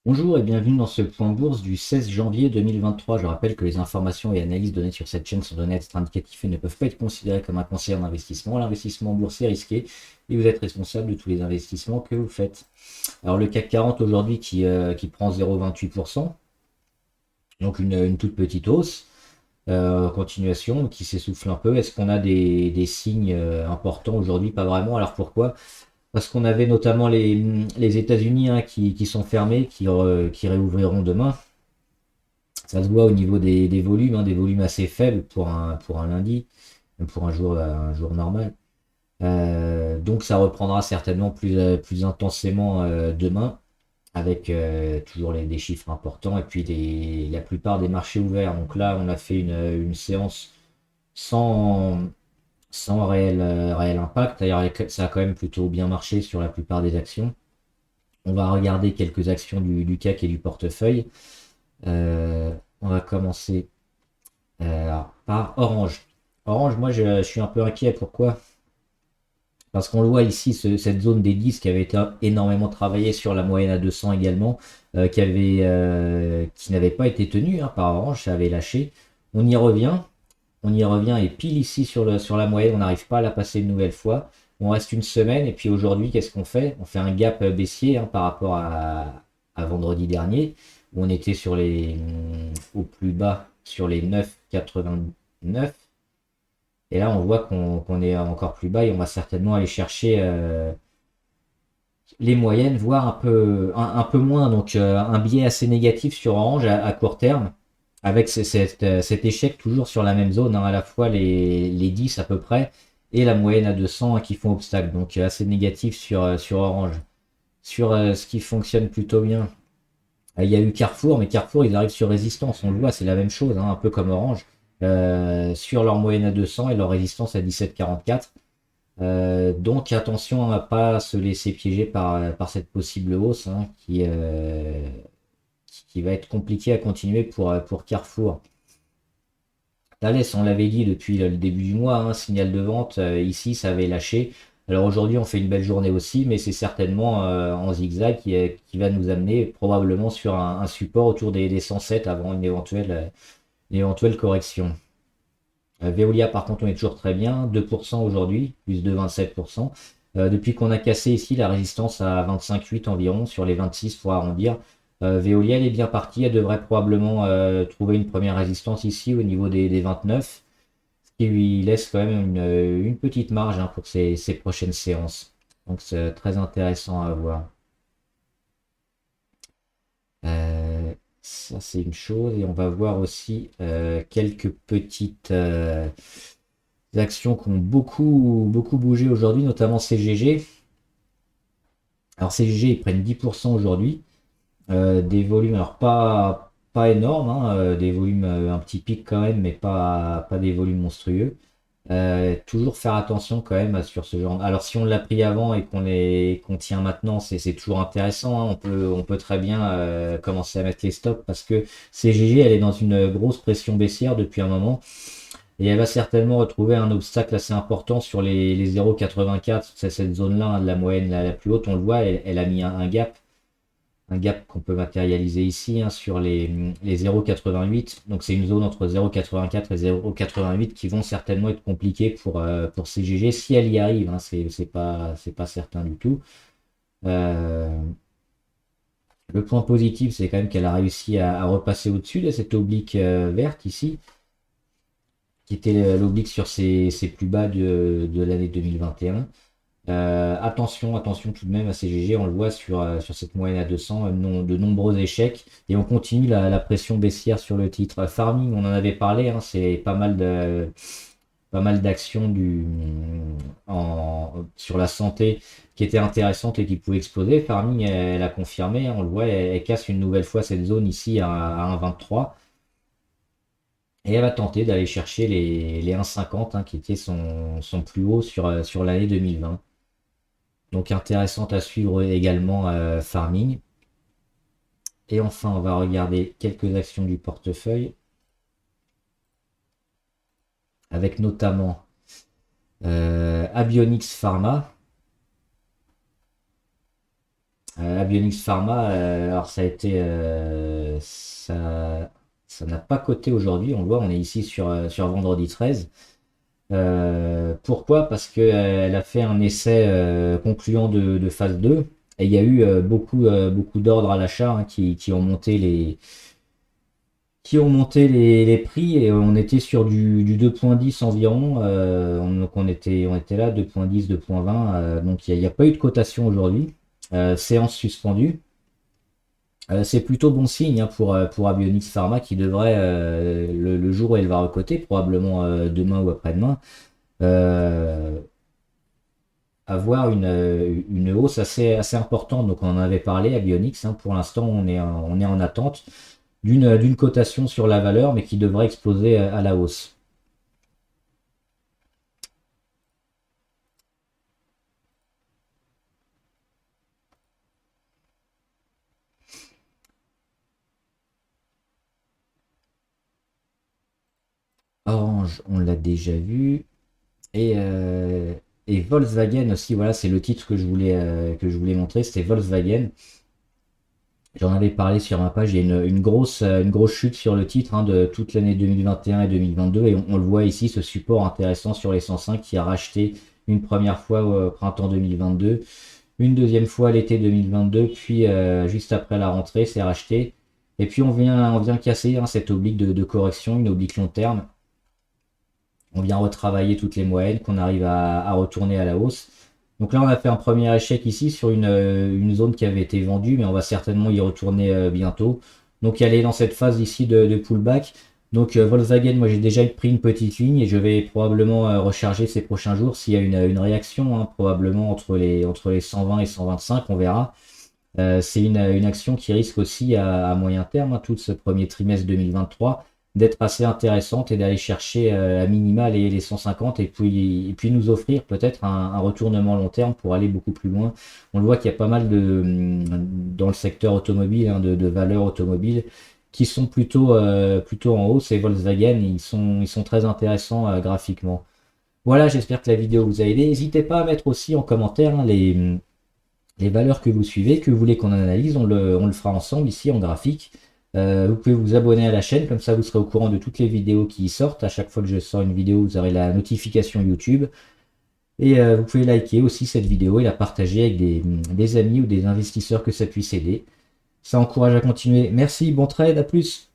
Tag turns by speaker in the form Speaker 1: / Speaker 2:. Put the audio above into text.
Speaker 1: Bonjour et bienvenue dans ce point bourse du 16 janvier 2023. Je rappelle que les informations et analyses données sur cette chaîne sont données à titre indicatif et ne peuvent pas être considérées comme un conseil en investissement. L'investissement en bourse est risqué et vous êtes responsable de tous les investissements que vous faites. Alors le CAC 40 aujourd'hui qui prend 0,28%, donc une toute petite hausse, continuation qui s'essouffle un peu. Est-ce qu'on a des signes importants aujourd'hui? Pas vraiment. Alors pourquoi? Parce qu'on avait notamment les États-Unis qui sont fermés, qui réouvriront demain. Ça se voit au niveau des volumes, des volumes assez faibles pour un lundi, pour un jour normal. Donc ça reprendra certainement plus intensément demain, avec toujours des chiffres importants, et puis la plupart des marchés ouverts. Donc là, on a fait une séance sans, sans réel impact. D'ailleurs, ça a quand même plutôt bien marché sur la plupart des actions. On va regarder quelques actions du CAC et du portefeuille. On va commencer par Orange. Orange, moi je suis un peu inquiet. Pourquoi? Parce qu'on le voit ici, cette zone des 10 qui avait été énormément travaillée sur la moyenne à 200 également, qui n'avait pas été tenue par Orange, ça avait lâché. On y revient, on y revient et pile ici sur la moyenne, on n'arrive pas à la passer une nouvelle fois. On reste une semaine et puis aujourd'hui, qu'est-ce qu'on fait? On fait un gap baissier par rapport à vendredi dernier, où on était au plus bas sur les 9,89. Et là, on voit qu'on est encore plus bas et on va certainement aller chercher les moyennes, voire un peu moins. Donc, un biais assez négatif sur Orange à court terme, avec cet échec toujours sur la même zone, à la fois les 10 à peu près et la moyenne à 200 qui font obstacle. Donc, assez négatif sur Orange. Sur ce qui fonctionne plutôt bien, il y a eu Carrefour, mais Carrefour, ils arrivent sur résistance. On le voit, c'est la même chose, un peu comme Orange. Sur leur moyenne à 200 et leur résistance à 17,44. Donc attention à ne pas se laisser piéger par cette possible hausse, qui va être compliquée à continuer pour Carrefour. Thales, on l'avait dit depuis le début du mois, signal de vente, ici ça avait lâché. Alors aujourd'hui on fait une belle journée aussi, mais c'est certainement en zigzag qui va nous amener probablement sur un support autour des 107 avant une éventuelle correction. Veolia, par contre, on est toujours très bien, 2% aujourd'hui, plus de 27%. Depuis qu'on a cassé ici la résistance à 25,8 environ, sur les 26 pour arrondir, Veolia, elle est bien partie, elle devrait probablement trouver une première résistance ici au niveau des 29, ce qui lui laisse quand même une petite marge pour ses prochaines séances. Donc c'est très intéressant à voir. Euh, Ça, c'est une chose. Et on va voir aussi quelques petites actions qui ont beaucoup bougé aujourd'hui, notamment CGG. Alors CGG, ils prennent 10% aujourd'hui. Des volumes, alors pas énormes, des volumes un petit pic quand même, mais pas des volumes monstrueux. Toujours faire attention quand même sur ce genre. Alors si on l'a pris avant et qu'on tient maintenant, c'est toujours intéressant, on peut très bien commencer à mettre les stops parce que CGG, elle est dans une grosse pression baissière depuis un moment et elle va certainement retrouver un obstacle assez important sur les 0,84. C'est cette zone-là, de la moyenne la plus haute. On le voit, elle a mis un gap qu'on peut matérialiser ici, sur les 0,88. Donc c'est une zone entre 0,84 et 0,88 qui vont certainement être compliquées pour CGG si elle y arrive. C'est pas certain du tout. Euh, le point positif, c'est quand même qu'elle a réussi à repasser au-dessus de cette oblique verte ici, qui était l'oblique sur ses plus bas de l'année 2021. Attention tout de même à CGG, on le voit sur cette moyenne à 200, de nombreux échecs, et on continue la pression baissière sur le titre. Farming, on en avait parlé, c'est pas mal d'actions sur la santé qui étaient intéressantes et qui pouvaient exploser. Farming, elle a confirmé, on le voit, elle casse une nouvelle fois cette zone ici à 1,23. Et elle va tenter d'aller chercher les 1,50, qui était son plus haut sur l'année 2020. Donc intéressante à suivre également Farming. Et enfin, on va regarder quelques actions du portefeuille, avec notamment Abionyx Pharma. Abionyx Pharma, alors ça a été, ça n'a pas coté aujourd'hui. On le voit, on est ici sur vendredi 13. Pourquoi? Parce qu'elle a fait un essai concluant de phase 2 et il y a eu beaucoup d'ordres à l'achat, hein, qui ont monté les prix, et on était sur du 2,10 environ. Donc on était là, 2,10, 2,20. Donc il n'y a pas eu de cotation aujourd'hui. Séance suspendue. C'est plutôt bon signe, hein, pour Abionyx Pharma, qui devrait, le jour où elle va recoter, probablement demain ou après-demain, euh, avoir une hausse assez importante. Donc on en avait parlé, Abionyx, hein. Pour l'instant, on est en attente d'une cotation sur la valeur, mais qui devrait exploser à la hausse. Orange, on l'a déjà vu. Et Volkswagen aussi, voilà, c'est le titre que je voulais montrer, c'était Volkswagen. J'en avais parlé sur ma page. Il y a une grosse chute sur le titre, hein, de toute l'année 2021 et 2022. Et on le voit ici, ce support intéressant sur les 105 qui a racheté une première fois au printemps 2022, une deuxième fois à l'été 2022, puis juste après la rentrée, c'est racheté. Et puis on vient casser, hein, cette oblique de correction, une oblique long terme. On vient retravailler toutes les moyennes, qu'on arrive à retourner à la hausse. Donc là, on a fait un premier échec ici sur une zone qui avait été vendue, mais on va certainement y retourner bientôt. Donc aller dans cette phase ici de pullback. Donc Volkswagen, moi j'ai déjà pris une petite ligne et je vais probablement recharger ces prochains jours s'il y a une réaction, hein, probablement entre les 120 et 125, on verra. C'est une action qui risque aussi à moyen terme, hein, tout ce premier trimestre 2023, d'être assez intéressante et d'aller chercher à minima les 150, et puis nous offrir peut-être un retournement long terme pour aller beaucoup plus loin. On le voit qu'il y a pas mal dans le secteur automobile, hein, de valeurs automobiles qui sont plutôt en hausse, et Volkswagen, ils sont très intéressants graphiquement. Voilà, j'espère que la vidéo vous a aidé. N'hésitez pas à mettre aussi en commentaire, hein, les valeurs que vous suivez, que vous voulez qu'on analyse. On le fera ensemble ici en graphique. Vous pouvez vous abonner à la chaîne, comme ça vous serez au courant de toutes les vidéos qui sortent. À chaque fois que je sors une vidéo, vous aurez la notification YouTube. Et vous pouvez liker aussi cette vidéo et la partager avec des amis ou des investisseurs que ça puisse aider. Ça encourage à continuer. Merci, bon trade, à plus.